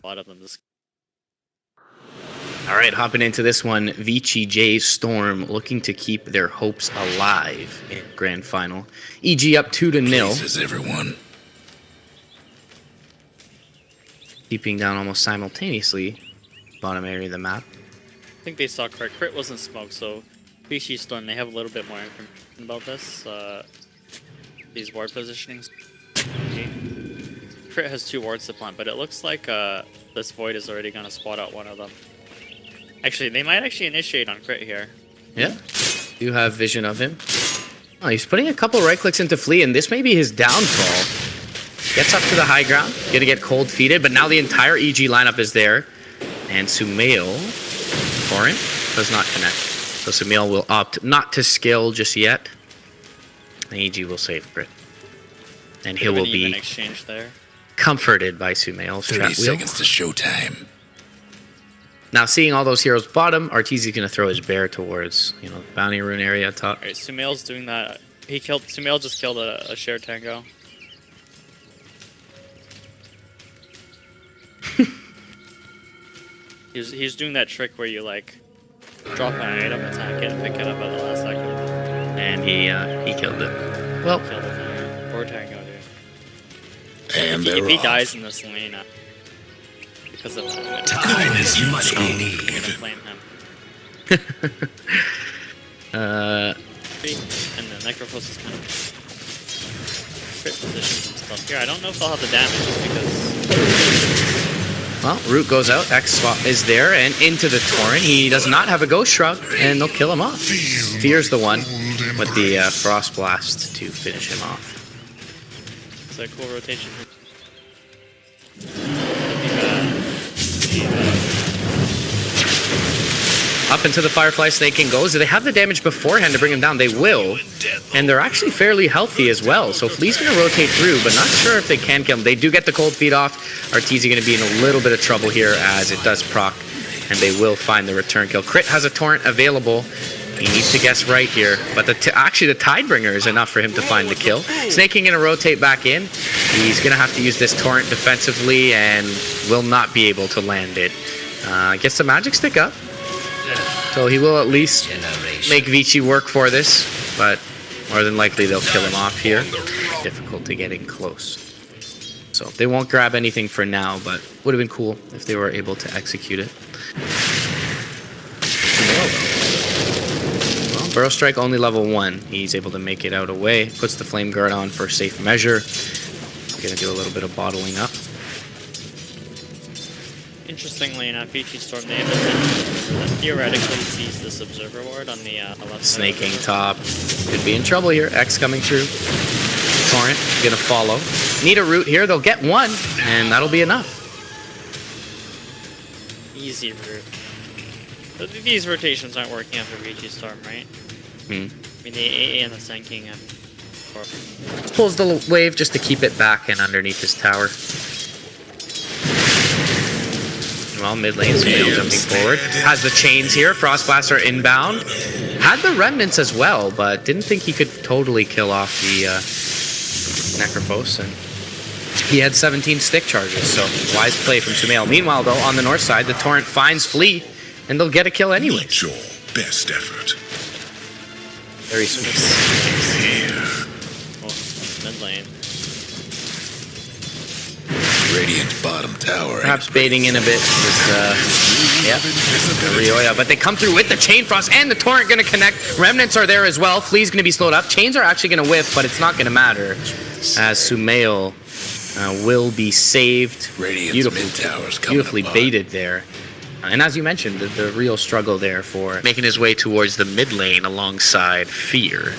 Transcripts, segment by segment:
lot of them this. All right, hopping into this one, VGJ Storm looking to keep their hopes alive in grand final. EG up 2-0. Everyone. Keeping down almost simultaneously, bottom area of the map. I think they saw Crit. Crit wasn't smoked, so VGJ Storm, they have a little bit more information about this. These ward positionings. Crit has 2 wards to plant, but it looks like this Void is already going to spot out one of them. Actually, they might actually initiate on Crit here. Yeah, you have vision of him. Oh, he's putting a couple right clicks into Flea, and this may be his downfall. Gets up to the high ground, gonna get cold feeded, but now the entire EG lineup is there. And Sumail, Torrent, does not connect. So Sumail will opt not to scale just yet. And EG will save Crit. And he will be exchange there. Comforted by Sumail's 30 seconds to showtime. Now, seeing all those heroes bottom, Arteezy's going to throw his bear towards, the bounty rune area top. Alright, Sumail's doing that. Sumail just killed a shared tango. he's doing that trick where you, like, drop an item, attack it, and pick it up at the last second. And he killed it. Well, killed it. Poor tango, dude. And if he dies in this lane, because of time is much I'm gonna needed. flame him. uh, And the Necrophos is kind of crit positions and stuff here. I don't know if they'll have the damage just because. Well, Root goes out, X spot is there, and into the Torrent. He does not have a Ghost Shrug, and they'll kill him off. Fear's the one with the Frost Blast to finish him off. It's a cool rotation. Up into the Firefly Snaking goes. Do they have the damage beforehand to bring him down? They will. And they're actually fairly healthy as well. So Flea's going to rotate through, but not sure if they can kill him. They do get the cold feed off. Arteezy going to be in a little bit of trouble here as it does proc. And they will find the return kill. Crit has a Torrent available. He needs to guess right here. But actually the Tidebringer is enough for him to find the kill. Snaking going to rotate back in. He's going to have to use this Torrent defensively and will not be able to land it. Gets the Magic Stick up. So he will at least make Vici work for this, but more than likely they'll kill him off here. Difficulty getting close. So they won't grab anything for now, but would have been cool if they were able to execute it. Well, Burrow Strike only level 1. He's able to make it out away. Puts the Flame Guard on for safe measure. Gonna do a little bit of bottling up. Interestingly enough, VGJ Storm, they theoretically sees this Observer Ward on the left side. Snaking top. Could be in trouble here. X coming through. Torrent gonna follow. Need a Root here. They'll get one, and that'll be enough. Easy Root. These rotations aren't working out for VGJ Storm, right? I mean, the AA and the Sun King have... Pulls the wave just to keep it back and underneath his tower. Well, mid lane, Sumail jumping forward. Has the chains here. Frost Blaster inbound. Had the remnants as well, but didn't think he could totally kill off the Necrophos. And he had 17 stick charges, so wise play from Sumail. Meanwhile, though, on the north side, the Torrent finds Flea, and they'll get a kill anyway. Your best effort. Very sweet. Oh, mid lane. Radiant bottom tower. Perhaps baiting in a bit with, Rioya. But they come through with the Chain Frost and the Torrent going to connect. Remnants are there as well. Flea's going to be slowed up. Chains are actually going to whiff, but it's not going to matter as Sumail will be saved. Beautifully baited there. And as you mentioned, the real struggle there for making his way towards the mid lane alongside Fear.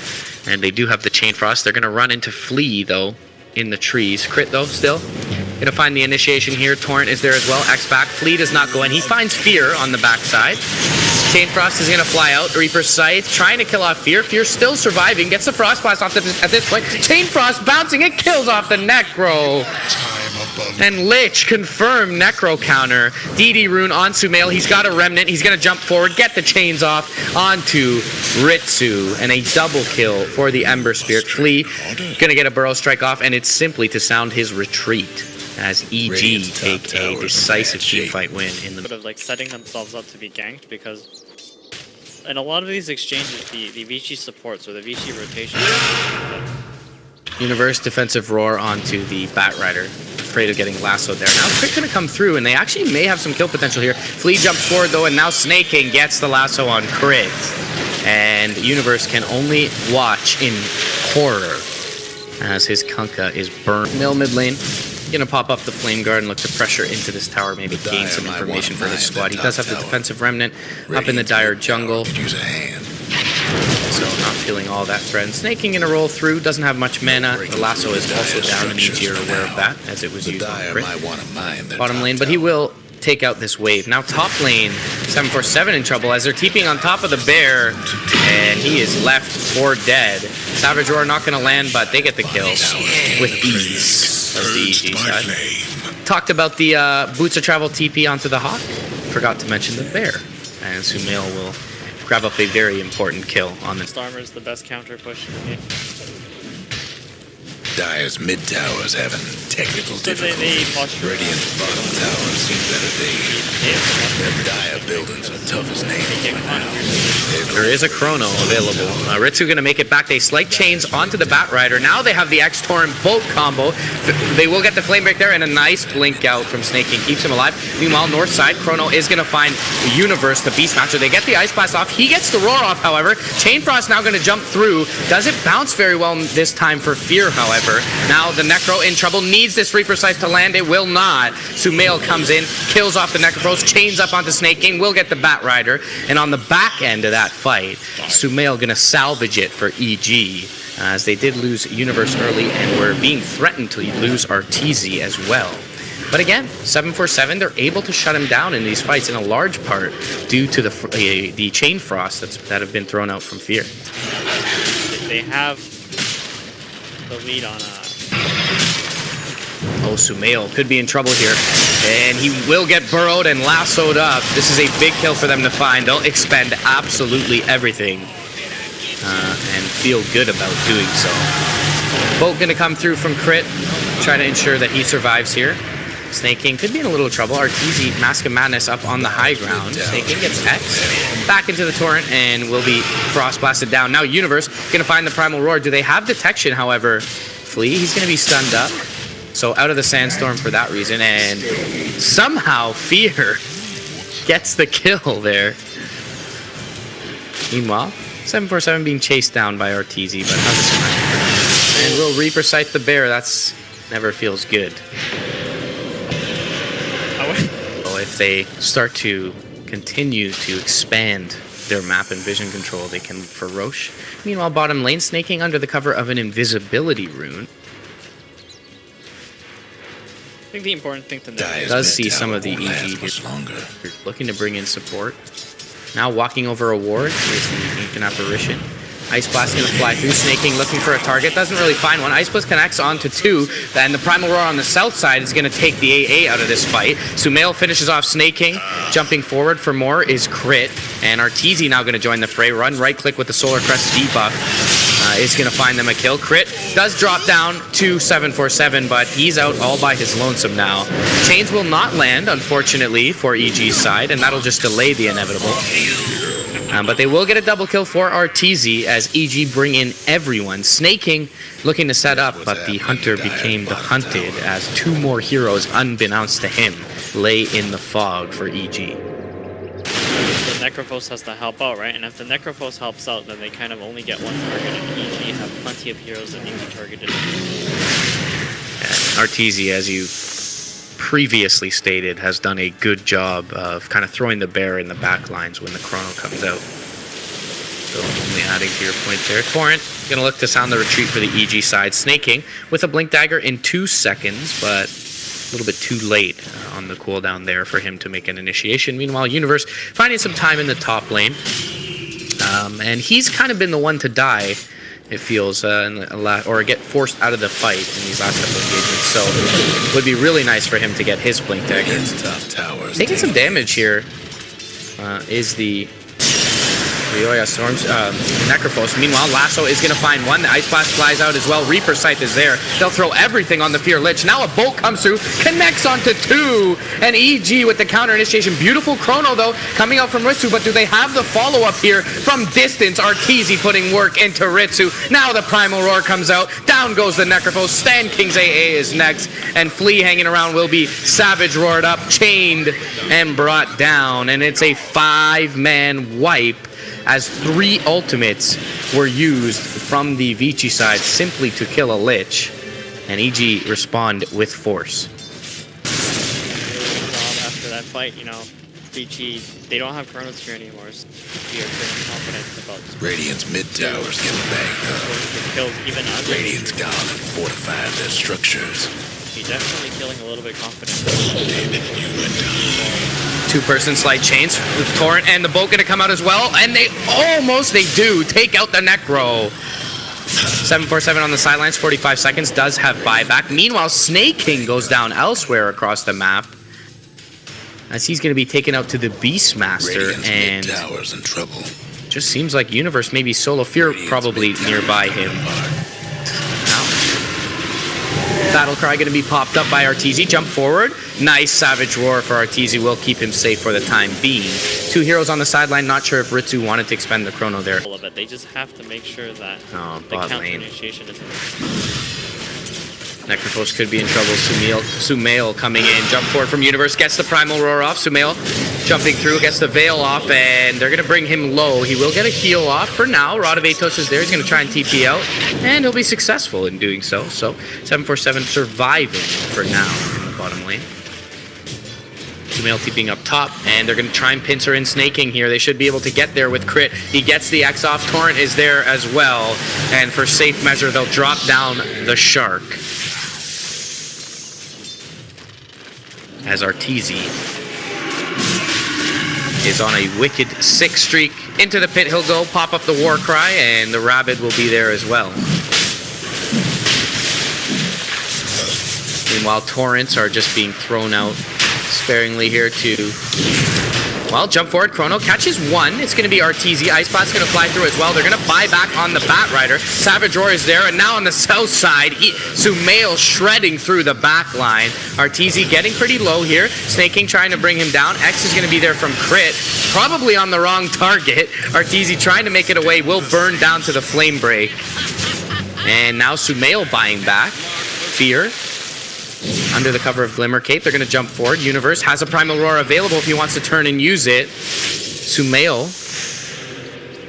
And they do have the Chain Frost. They're going to run into Flea, though, in the trees. Crit, though, still. Gonna find the initiation here. Torrent is there as well. X back. Flea does not go in. He finds Fear on the backside. Chain Frost is gonna fly out. Reaper's Scythe trying to kill off Fear. Fear still surviving. Gets the Frost Blast off at this point. Chain Frost bouncing. It kills off the Necro. And Lich confirmed Necro counter. DD rune on Sumail. He's got a Remnant. He's gonna jump forward, get the chains off onto Ritsu. And a double kill for the Ember Spirit. Flea gonna get a Burrow Strike off, and it's simply to sound his retreat. as EG Radiant's top take a tower's decisive bad shape. teamfight win in the Sort of like setting themselves up to be ganked, because in a lot of these exchanges, the VG supports or the VG rotation. Universe defensive roar onto the Batrider. Afraid of getting lassoed there. Now Crit gonna come through, and they actually may have some kill potential here. Flea jumps forward though, and now Snake King gets the lasso on Crit. And Universe can only watch in horror as his Kunkka is burned. Mill mid lane. Gonna pop up the Flame Guard and look to pressure into this tower, maybe gain some information for his squad. He does have the defensive remnant up in the dire jungle. Use a hand. So not feeling all that threat. And Snake King gonna roll through, doesn't have much mana. The lasso is also down, and EG are aware of that as it was The used on Dire Crit. might want to mine their Bottom top lane, but he tower. will take out this wave. Now top lane, 747 in trouble as they're TPing on top of the bear, and he is left for dead. Savage Roar not gonna land, but they get the kill with ease as the EG Purged by side. flame. Talked about the Boots of Travel TP onto the Hawk. Forgot to mention the bear. And Sumail will grab up a very important kill on this. Stormer is the best counter push in the game. Dire's mid towers having technical So they difficulties. posture. Radiant's bottom towers seen better days. Their Dire buildings are tough as nails by now. There is a chrono available. Ritsu gonna make it back. They slight chains onto the Batrider. Now they have the X-Torrent bolt combo. They will get the flame break there, and a nice blink out from Snake King keeps him alive. Meanwhile, north side, Chrono is gonna find Universe, the Beast Matcher. They get the Ice Blast off. He gets the Roar off, however. Chain Frost now gonna jump through. Doesn't bounce very well this time for Fear, however. Now the Necro in trouble. Needs this Reaper Scythe to land. It will not. Sumail comes in, kills off the Necrophos, chains up onto Snake King, will get the Batrider. And on the back end of that fight, Sumail gonna salvage it for EG, as they did lose Universe early and were being threatened to lose Arteezy as well. But again, 747, they're able to shut him down in these fights in a large part due to the Chain Frost that have been thrown out from Fear. They have the lead on Oh, Sumail could be in trouble here. And he will get burrowed and lassoed up. This is a big kill for them to find. They'll expend absolutely everything and feel good about doing so. Bolt gonna come through from Crit, try to ensure that he survives here. Snake King could be in a little trouble. Arteezy, Mask of Madness up on the high ground. Snake King gets X, back into the Torrent, and will be Frost Blasted down. Now Universe gonna find the Primal Roar. Do they have detection, however? Flea, he's gonna be stunned up. So out of the Sandstorm for that reason, and somehow Fear gets the kill there. Meanwhile, 747 being chased down by Arteezy, but how's this going? And will Reaper Scythe the bear. That's never feels good. So if they start to continue to expand their map and vision control, they can look for Roche. Meanwhile, bottom lane snaking under the cover of an invisibility rune. I think the important thing to note Dire's Does mid see some tower of the won't last EG much longer. Looking to bring in support. Now walking over a ward is the Ancient Apparition. Ice Blast gonna fly through. Snake King looking for a target. Doesn't really find one. Ice Blast connects onto two. Then the Primal Roar on the south side is gonna take the AA out of this fight. Sumail finishes off Snake King. Jumping forward for more is Crit. And Arteezy now gonna join the fray. Run right click with the Solar Crest debuff. Is gonna find them a kill. Crit does drop down to 747, but he's out all by his lonesome now. Chains will not land, unfortunately, for EG's side, and that'll just delay the inevitable. But they will get a double kill for Arteezy as EG bring in everyone. Snake King looking to set up, but the hunter became the hunted as two more heroes, unbeknownst to him, lay in the fog for EG. the Necrophos has to help out, right? And if the Necrophos helps out, then they kind of only get one target, and EG have plenty of heroes that need to be targeted. Arteezy, as you previously stated, has done a good job of kind of throwing the bear in the back lines when the chrono comes out. So only adding to your point there. Torrent gonna look to sound the retreat for the EG side. Snake King with a Blink Dagger in 2 seconds, but a little bit too late on the cooldown there for him to make an initiation. Meanwhile, Universe finding some time in the top lane. And he's kind of been the one to die, it feels, or get forced out of the fight in these last couple of engagements. So it would be really nice for him to get his Blink Dagger. Top towers Taking some damage here is the Ryoya storms Necrophos. Meanwhile, Lasso is going to find one. The Ice Blast flies out as well. Reaper Scythe is there. They'll throw everything on the Fear Lich. Now a bolt comes through, connects onto 2. And EG with the counter initiation. Beautiful chrono, though, coming out from Ritsu. But do they have the follow-up here from distance? Arteezy putting work into Ritsu. Now the Primal Roar comes out. Down goes the Necrophos. Stan King's AA is next. And Flea hanging around will be Savage roared up, chained, and brought down. And it's a 5-man wipe as 3 ultimates were used from the VGJ side simply to kill a Lich. And EG respond with force. After that fight, you know, VG, they don't have Chronos here anymore. So we are feeling confident about Radiant's mid towers getting banged up. kills even under. Radiant's gone and fortified their structures. He's definitely feeling a little bit confident. 2-person slide chains. The Torrent and the boat gonna come out as well. And they do take out the Necro. 747 on the sidelines, 45 seconds, does have buyback. Meanwhile, Snake King goes down elsewhere across the map, as he's going to be taken out to the Beastmaster, and towers in trouble. Just seems like Universe maybe solo Fear probably nearby him. Battle Cry going to be popped up by Arteezy. Jump forward. Nice Savage Roar for Arteezy. Will keep him safe for the time being. 2 heroes on the sideline. Not sure if Ritsu wanted to expend the chrono there. They just have to make sure that the bot counter lane. initiation isn't. Necrophos could be in trouble. Sumail coming in. Jump forward from Universe. Gets the Primal Roar off. Sumail jumping through. Gets the Veil off. And they're going to bring him low. He will get a heal off for now. Rod of Atos is there. He's going to try and TP out. And he'll be successful in doing so. So 747 surviving for now in the bottom lane. Sumail TPing up top. And they're going to try and pincer in Snaking here. They should be able to get there with crit. He gets the X off. Torrent is there as well. And for safe measure, they'll drop down the Shark. As Arteezy is on a wicked 6 streak. Into the pit he'll go, pop up the war cry, and the Rabid will be there as well. Meanwhile, Torrents are just being thrown out sparingly here to... Well, jump forward, Chrono catches 1. It's going to be Arteezy. Ice Blast's going to fly through as well. They're going to buy back on the Bat Rider. Savage Roar is there, and now on the south side, Sumail shredding through the back line. Arteezy getting pretty low here. Snake King trying to bring him down. X is going to be there from crit. Probably on the wrong target. Arteezy trying to make it away. Will burn down to the Flame Break. And now Sumail buying back. Fear. Under the cover of Glimmer Cape, they're going to jump forward. Universe has a Primal Roar available if he wants to turn and use it. Sumail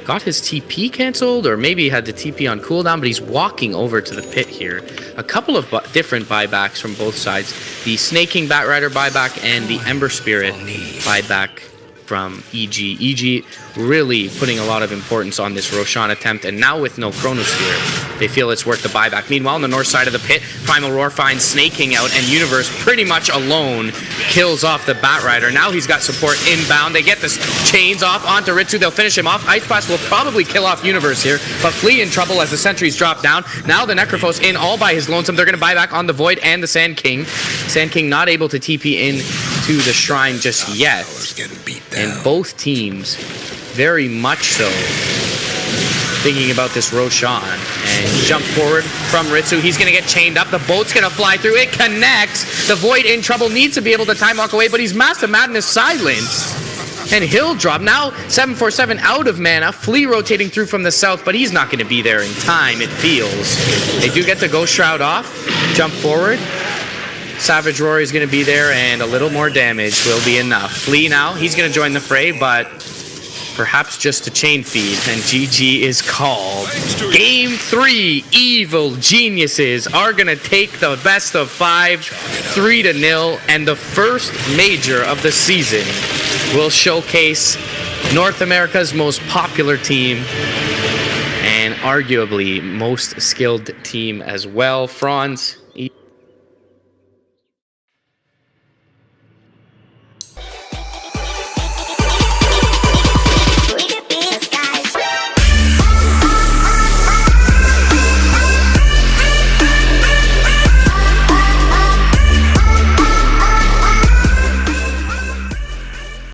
got his TP cancelled, or maybe he had the TP on cooldown, but he's walking over to the pit here. A couple of different buybacks from both sides. The Snake King Bat Rider buyback and the Ember Spirit buyback from EG. EG really putting a lot of importance on this Roshan attempt, and now with no Chronosphere, they feel it's worth the buyback. Meanwhile, on the north side of the pit, Primal Roar finds Snake King out, and Universe pretty much alone kills off the Bat Rider. Now he's got support inbound. They get the chains off onto Ritsu. They'll finish him off. Ice Blast will probably kill off Universe here, but Flea in trouble as the sentries drop down. Now the Necrophos in all by his lonesome. They're going to buy back on the Void and the Sand King. Sand King not able to TP in to the Shrine just yet. And both teams very much so thinking about this Roshan. And jump forward from Ritsu. He's going to get chained up. The boat's going to fly through. It connects. The Void in trouble. Needs to be able to time walk away, but he's Master Madness silenced. And he'll drop. Now 747 out of mana. Flea rotating through from the south, but he's not going to be there in time, it feels. They do get the Ghost Shroud off. Jump forward. Savage Roar is going to be there, and a little more damage will be enough. Flea now, he's going to join the fray, but perhaps just a chain feed, and GG is called. Game 3, Evil Geniuses are going to take the best of 5, 3-0, and the first major of the season will showcase North America's most popular team and arguably most skilled team as well. Franz,